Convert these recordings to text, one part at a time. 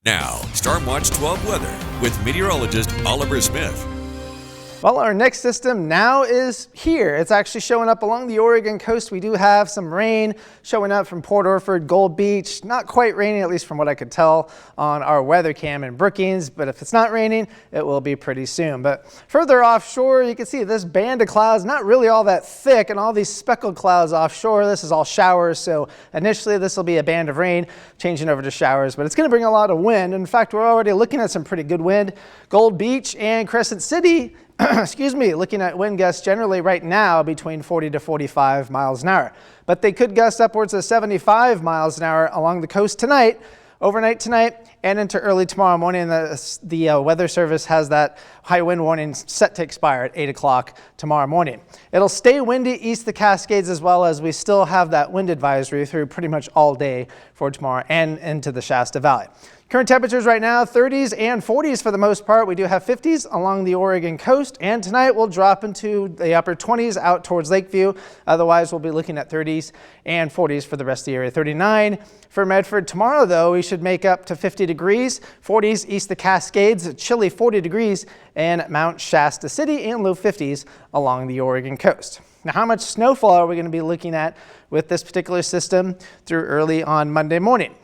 Now, Stormwatch 12 weather with meteorologist Oliver Smith. Well, our next system now is here. It's actually showing up along the Oregon coast. We do have some rain showing up from Port Orford, Gold Beach. Not quite raining, at least from what I could tell on our weather cam in Brookings. But if it's not raining, it will be pretty soon. But further offshore, you can see this band of clouds, not really all that thick, and all these speckled clouds offshore. This is all showers. So initially, this will be a band of rain changing over to showers, but it's going to bring a lot of wind. In fact, we're already looking at some pretty good wind. Gold Beach and Crescent City, looking at wind gusts generally right now between 40 to 45 miles an hour. But they could gust upwards of 75 miles an hour along the coast tonight, overnight tonight, and into early tomorrow morning. The Weather Service has that high wind warning set to expire at 8 o'clock tomorrow morning. It'll stay windy east of the Cascades, as well as we still have that wind advisory through pretty much all day for tomorrow and into the Shasta Valley. Current temperatures right now, 30s and 40s for the most part. We do have 50s along the Oregon coast, and tonight we'll drop into the upper 20s out towards Lakeview. Otherwise, we'll be looking at 30s and 40s for the rest of the area. 39 for Medford. Tomorrow, though, we should make up to 50 degrees. 40s east of the Cascades, a chilly 40 degrees, and Mount Shasta City and low 50s along the Oregon coast. Now, how much snowfall are we going to be looking at with this particular system through early on Monday morning?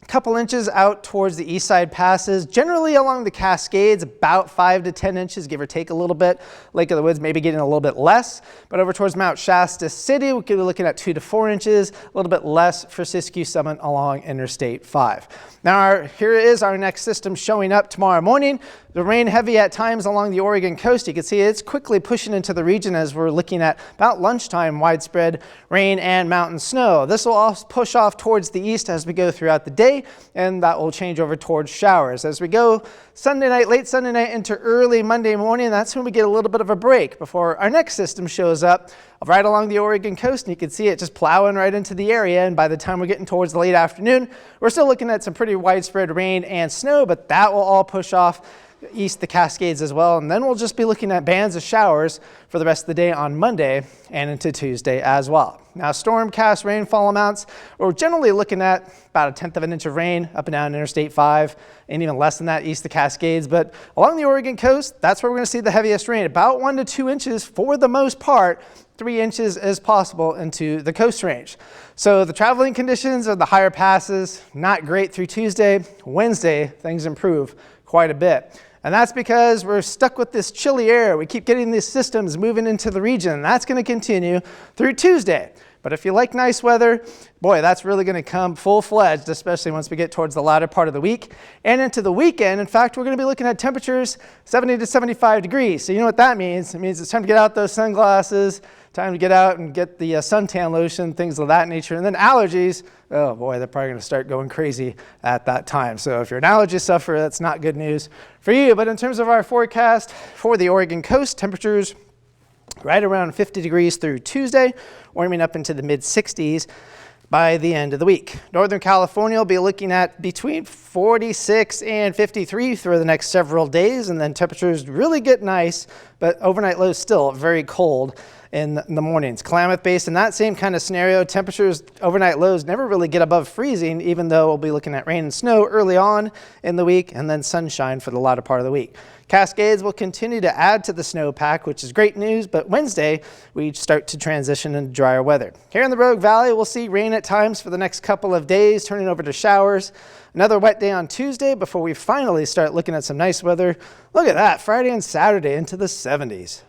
Couple inches out towards the east side passes, generally along the Cascades, about 5 to 10 inches, give or take a little bit. Lake of the Woods maybe getting a little bit less, but over towards Mount Shasta City, we could be looking at 2 to 4 inches, a little bit less for Siskiyou Summit along Interstate 5. Now, here is our next system showing up tomorrow morning. The rain heavy at times along the Oregon coast. You can see it's quickly pushing into the region as we're looking at about lunchtime, widespread rain and mountain snow. This will all push off towards the east as we go throughout the day, and that will change over towards showers. As we go Sunday night, late Sunday night into early Monday morning, that's when we get a little bit of a break before our next system shows up right along the Oregon coast, and you can see it just plowing right into the area. And by the time we're getting towards the late afternoon, we're still looking at some pretty widespread rain and snow, but that will all push off east the Cascades as well, and then we'll just be looking at bands of showers for the rest of the day on Monday and into Tuesday as well. Now, stormcast rainfall amounts, we're generally looking at about a 1/10 of an inch of rain up and down Interstate 5, and even less than that east of the Cascades. But along the Oregon coast, that's where we're going to see the heaviest rain, about 1 to 2 inches for the most part. 3 inches is possible into the coast range. So the traveling conditions of the higher passes, not great through Tuesday. Wednesday, things improve quite a bit. And that's because we're stuck with this chilly air. We keep getting these systems moving into the region, and that's going to continue through Tuesday. But if you like nice weather, boy, that's really going to come full-fledged, especially once we get towards the latter part of the week and into the weekend. In fact, we're going to be looking at temperatures 70 to 75 degrees. So you know what that means. It means it's time to get out those sunglasses, time to get out and get the suntan lotion, things of that nature. And then allergies, oh boy, they're probably going to start going crazy at that time. So if you're an allergy sufferer, that's not good news for you. But in terms of our forecast for the Oregon coast, temperatures right around 50 degrees through Tuesday, warming up into the mid-60s by the end of the week. Northern California will be looking at between 46 and 53 for the next several days, and then temperatures really get nice, but overnight lows still very cold in the mornings. Klamath Basin, that same kind of scenario. Temperatures, overnight lows never really get above freezing, even though we'll be looking at rain and snow early on in the week, and then sunshine for the latter part of the week. Cascades will continue to add to the snowpack, which is great news, but Wednesday we start to transition into drier weather. Here in the Rogue Valley, we'll see rain at times for the next couple of days, turning over to showers. Another wet day on Tuesday before we finally start looking at some nice weather. Look at that, Friday and Saturday into the 70s.